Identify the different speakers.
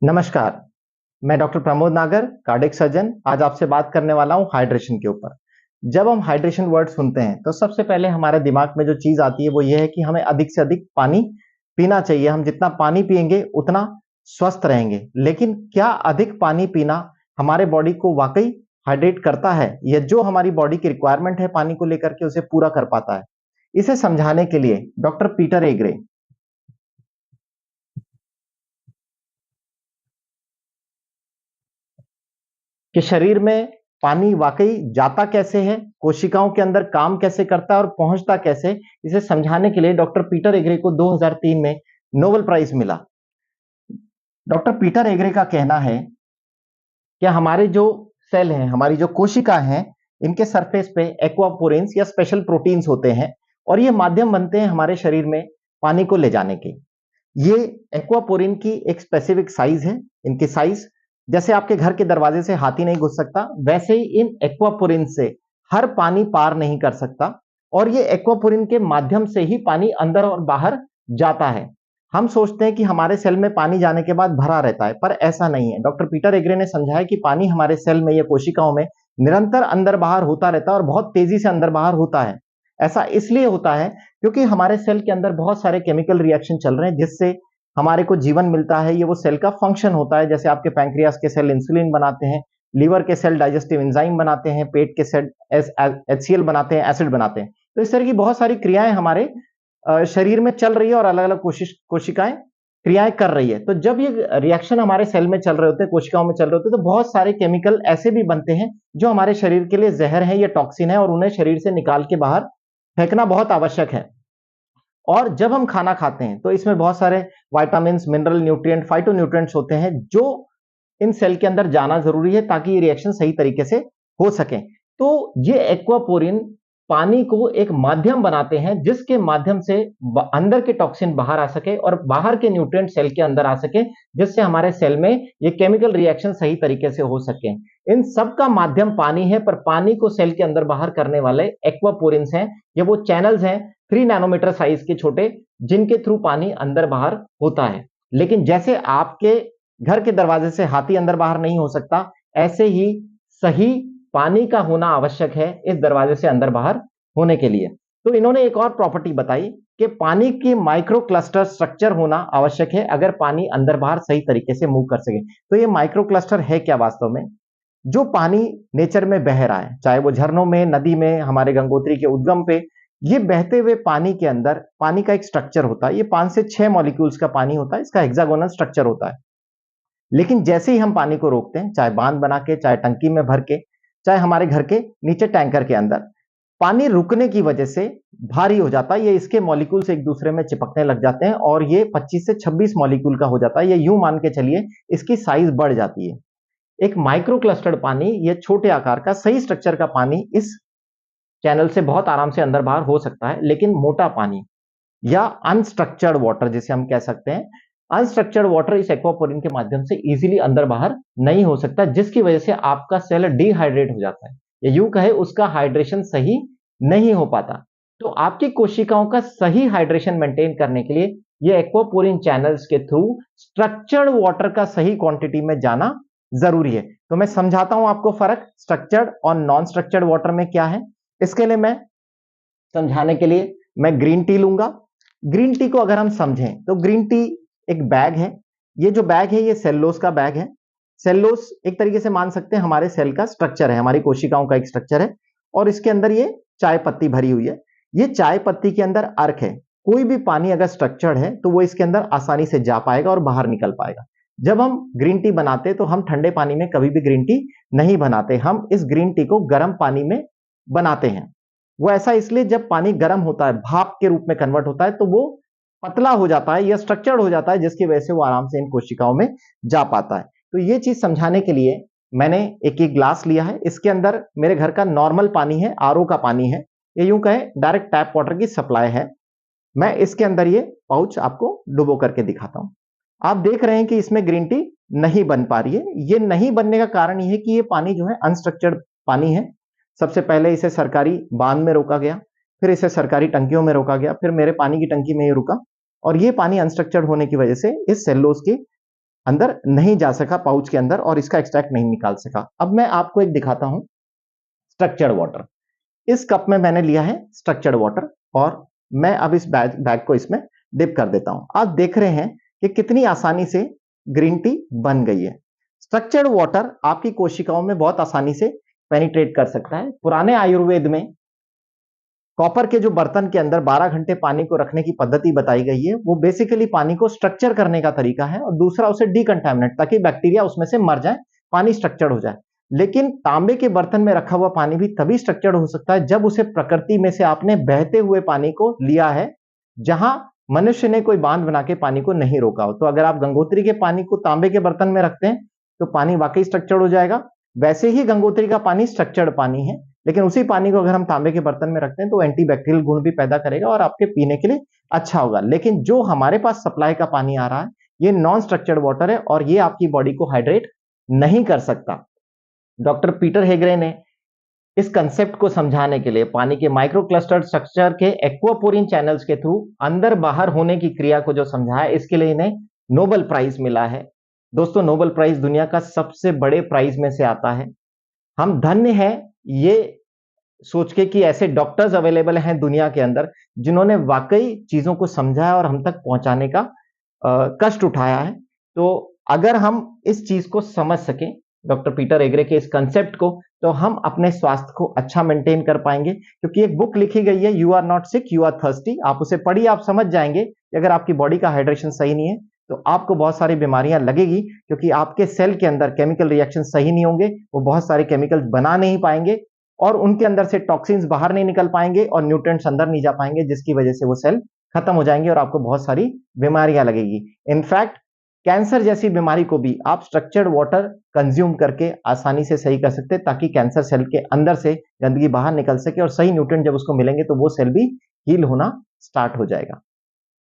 Speaker 1: नमस्कार, मैं डॉक्टर प्रमोद नागर, कार्डियक सर्जन। आज आपसे बात करने वाला हूँ हाइड्रेशन के ऊपर। जब हम हाइड्रेशन वर्ड सुनते हैं, तो सबसे पहले हमारे दिमाग में जो चीज़ आती है, वो ये है कि हमें अधिक से अधिक पानी पीना चाहिए। हम जितना पानी पिएँगे, उतना स्वस्थ रहेंगे। लेकिन क्या अधिक पानी पीना हमारे बॉडी को वाक़ई हाइड्रेट करता है? या जो हमारी बॉडी की रिक्वायरमेंट है पानी को लेकर के, उसे पूरा कर पाता है? इसे समझाने के लिए डॉक्टर पीटर एग्रे कि शरीर में पानी वाकई जाता कैसे है, कोशिकाओं के अंदर काम कैसे करता है और पहुंचता कैसे, इसे समझाने के लिए डॉक्टर पीटर एग्रे को 2003 में नोबेल प्राइज मिला। डॉक्टर पीटर एग्रे का कहना है कि हमारे जो सेल हैं, हमारी जो कोशिका हैं, इनके सरफेस पे एक्वापोरिन्स या स्पेशल प्रोटीन्स होते हैं और ये माध्यम बनते हैं हमारे शरीर में पानी को ले जाने के। ये एक्वापोरिन की एक स्पेसिफिक साइज है। इनकी साइज जैसे आपके घर के दरवाजे से हाथी नहीं घुस सकता, वैसे ही इन एक्वापोरिन से हर पानी पार नहीं कर सकता और ये एक्वापोरिन के माध्यम से ही पानी अंदर और बाहर जाता है। हम सोचते हैं कि हमारे सेल में पानी जाने के बाद भरा रहता है, पर ऐसा नहीं है। डॉक्टर पीटर एग्रे ने समझाया कि पानी हमारे सेल में या कोशिकाओं में निरंतर अंदर बाहर होता रहता है और बहुत तेजी से अंदर बाहर होता है। ऐसा इसलिए होता है क्योंकि हमारे सेल के अंदर बहुत सारे केमिकल रिएक्शन चल रहे हैं, जिससे हमारे को जीवन मिलता है। ये वो सेल का फंक्शन होता है। जैसे आपके पैंक्रियास के सेल इंसुलिन बनाते हैं, लीवर के सेल डाइजेस्टिव एंजाइम बनाते हैं, पेट के सेल एचसीएल बनाते हैं, एसिड बनाते हैं। तो इस तरह की बहुत सारी क्रियाएं हमारे शरीर में चल रही है और अलग अलग कोशिकाएं क्रियाएं कर रही है। तो जब ये रिएक्शन हमारे सेल में चल रहे होते हैं, कोशिकाओं में चल रहे होते हैं, तो बहुत सारे केमिकल ऐसे भी बनते हैं जो हमारे शरीर के लिए जहर है या टॉक्सिन है और उन्हें शरीर से निकाल के बाहर फेंकना बहुत आवश्यक है। और जब हम खाना खाते हैं, तो इसमें बहुत सारे विटामिन्स, मिनरल, न्यूट्रिएंट, फाइटोन्यूट्रिएंट्स होते हैं जो इन सेल के अंदर जाना जरूरी है ताकि ये रिएक्शन सही तरीके से हो सके। तो ये एक्वापोरिन पानी को एक माध्यम बनाते हैं जिसके माध्यम से अंदर के टॉक्सिन बाहर आ सके और बाहर के न्यूट्रिएंट सेल के अंदर आ सके, जिससे हमारे सेल में ये केमिकल रिएक्शन सही तरीके से हो सके। इन सब का माध्यम पानी है, पर पानी को सेल के अंदर बाहर करने वाले एक्वापोरिन्स हैं। ये वो चैनल्स हैं 3 नैनोमीटर साइज के छोटे, जिनके थ्रू पानी अंदर बाहर होता है। लेकिन जैसे आपके घर के दरवाजे से हाथी अंदर बाहर नहीं हो सकता, ऐसे ही सही पानी का होना आवश्यक है इस दरवाजे से अंदर बाहर होने के लिए। तो इन्होंने एक और प्रॉपर्टी बताई कि पानी की माइक्रो क्लस्टर स्ट्रक्चर होना आवश्यक है अगर पानी अंदर बाहर सही तरीके से मूव कर सके। तो ये माइक्रो क्लस्टर है क्या वास्तव में? जो पानी नेचर में बह रहा है, चाहे वो झरनों में, नदी में, हमारे गंगोत्री के उद्गम पे, ये बहते हुए पानी के अंदर पानी का एक स्ट्रक्चर होता है। ये 5 से 6 मॉलिक्यूल्स का पानी होता है। इसका हेक्सागोनल स्ट्रक्चर होता है। लेकिन जैसे ही हम पानी को रोकते हैं, चाहे बांध बना के, चाहे टंकी में भर के, चाहे हमारे घर के नीचे टैंकर के अंदर, पानी रुकने की वजह से भारी हो जाता है। ये इसके मॉलिक्यूल्स एक दूसरे में चिपकने लग जाते हैं और ये 25 से 26 मॉलिक्यूल का हो जाता है। ये यूं मान के चलिए इसकी साइज बढ़ जाती है। एक माइक्रो क्लस्टर्ड पानी, ये छोटे आकार का सही स्ट्रक्चर का पानी इस चैनल से बहुत आराम से अंदर बाहर हो सकता है। लेकिन मोटा पानी या अनस्ट्रक्चर्ड वाटर जिसे हम कह सकते हैं, अनस्ट्रक्चर्ड वाटर इस एक्वापोरिन के माध्यम से इजीली अंदर बाहर नहीं हो सकता, जिसकी वजह से आपका सेल डिहाइड्रेट हो जाता है या यूं कहे उसका हाइड्रेशन सही नहीं हो पाता। तो आपकी कोशिकाओं का सही हाइड्रेशन मेंटेन करने के लिए ये एक्वापोरिन चैनल्स के थ्रू स्ट्रक्चर्ड वाटर का सही क्वांटिटी में जाना जरूरी है। तो मैं समझाता हूं आपको फर्क स्ट्रक्चर्ड और नॉन स्ट्रक्चर्ड वाटर में क्या है। इसके लिए मैं समझाने के लिए मैं ग्रीन टी लूंगा। ग्रीन टी को अगर हम समझें तो ग्रीन टी एक बैग है। ये जो बैग है ये सेल्यूलोज का बैग है। सेल्यूलोज एक तरीके से मान सकते हैं हमारे सेल का स्ट्रक्चर है, हमारी कोशिकाओं का एक स्ट्रक्चर है और इसके अंदर ये चाय पत्ती भरी हुई है। ये चाय पत्ती के अंदर अर्क है। कोई भी पानी अगर स्ट्रक्चर्ड है तो वो इसके अंदर आसानी से जा पाएगा और बाहर निकल पाएगा। जब हम ग्रीन टी बनाते तो हम ठंडे पानी में कभी भी ग्रीन टी नहीं बनाते, हम इस ग्रीन टी को गर्म पानी में बनाते हैं। वो ऐसा इसलिए जब पानी गर्म होता है, भाप के रूप में कन्वर्ट होता है, तो वो पतला हो जाता है या स्ट्रक्चर्ड हो जाता है, जिसकी वजह से वो आराम से इन कोशिकाओं में जा पाता है। तो ये चीज समझाने के लिए मैंने एक गिलास लिया है। इसके अंदर मेरे घर का नॉर्मल पानी है, आरओ का पानी है, ये यूं कहे डायरेक्ट टैप वाटर की सप्लाई है। मैं इसके अंदर ये पाउच आपको डुबो करके दिखाता हूं। आप देख रहे हैं कि इसमें ग्रीन टी नहीं बन पा रही है। ये नहीं बनने का कारण ये है कि ये पानी जो है अनस्ट्रक्चर्ड पानी है। सबसे पहले इसे सरकारी बांध में रोका गया, फिर इसे सरकारी टंकियों में रोका गया, फिर मेरे पानी की टंकी में ही रुका और ये पानी अनस्ट्रक्चर्ड होने की वजह से इस सेल्यूलोज के अंदर नहीं जा सका पाउच के अंदर और इसका एक्सट्रैक्ट नहीं निकाल सका। अब मैं आपको एक दिखाता हूं स्ट्रक्चर्ड वाटर। इस कप में मैंने लिया है स्ट्रक्चर्ड वाटर और मैं अब इस बैग को इसमें डिप कर देता हूं। आप देख रहे हैं कि कितनी आसानी से ग्रीन टी बन गई है। स्ट्रक्चर्ड वाटर आपकी कोशिकाओं में बहुत आसानी से पेनिट्रेट कर सकता है। पुराने आयुर्वेद में कॉपर के जो बर्तन के अंदर 12 घंटे पानी को रखने की पद्धति बताई गई है, वो बेसिकली पानी को स्ट्रक्चर करने का तरीका है और दूसरा उसे डीकंटामिनेट, ताकि बैक्टीरिया उसमें से मर जाए, पानी स्ट्रक्चर्ड हो जाए। लेकिन तांबे के बर्तन में रखा हुआ पानी भी तभी स्ट्रक्चर्ड हो सकता है जब उसे प्रकृति में से आपने बहते हुए पानी को लिया है, जहां मनुष्य ने कोई बांध बना के पानी को नहीं रोका हो। तो अगर आप गंगोत्री के पानी को तांबे के बर्तन में रखते हैं तो पानी वाकई स्ट्रक्चर्ड हो जाएगा। वैसे ही गंगोत्री का पानी स्ट्रक्चर्ड पानी है, लेकिन उसी पानी को अगर हम तांबे के बर्तन में रखते हैं तो एंटीबैक्टीरियल गुण भी पैदा करेगा और आपके पीने के लिए अच्छा होगा। लेकिन जो हमारे पास सप्लाई का पानी आ रहा है, ये नॉन स्ट्रक्चर्ड वाटर है और ये आपकी बॉडी को हाइड्रेट नहीं कर सकता। डॉक्टर पीटर हेगरे ने इस कंसेप्ट को समझाने के लिए पानी के माइक्रो क्लस्टर्ड स्ट्रक्चर के एक्वापोरिन चैनल्स के थ्रू अंदर बाहर होने की क्रिया को जो समझाया, इसके लिए इन्हें नोबेल प्राइज मिला है। दोस्तों, नोबेल प्राइज दुनिया का सबसे बड़े प्राइज में से आता है। हम धन्य हैं ये सोच के कि ऐसे डॉक्टर्स अवेलेबल हैं दुनिया के अंदर जिन्होंने वाकई चीजों को समझाया और हम तक पहुंचाने का कष्ट उठाया है। तो अगर हम इस चीज को समझ सकें, डॉक्टर पीटर एग्रे के इस कंसेप्ट को, तो हम अपने स्वास्थ्य को अच्छा मेंटेन कर पाएंगे। क्योंकि एक बुक लिखी गई है, you are not sick you are thirsty. आप उसे पढ़िए, आप समझ जाएंगे कि अगर आपकी बॉडी का हाइड्रेशन सही नहीं है तो आपको बहुत सारी बीमारियां लगेगी, क्योंकि आपके सेल के अंदर केमिकल रिएक्शन सही नहीं होंगे, वो बहुत सारे केमिकल्स बना नहीं पाएंगे और उनके अंदर से टॉक्सिन्स बाहर नहीं निकल पाएंगे और न्यूट्रिएंट्स अंदर नहीं जा पाएंगे, जिसकी वजह से वो सेल खत्म हो जाएंगे और आपको बहुत सारी बीमारियां लगेगी। इनफैक्ट कैंसर जैसी बीमारी को भी आप स्ट्रक्चर्ड वाटर कंज्यूम करके आसानी से सही कर सकते हैं, ताकि कैंसर सेल के अंदर से गंदगी बाहर निकल सके और सही न्यूट्रिएंट जब उसको मिलेंगे तो वो सेल भी हील होना स्टार्ट हो जाएगा।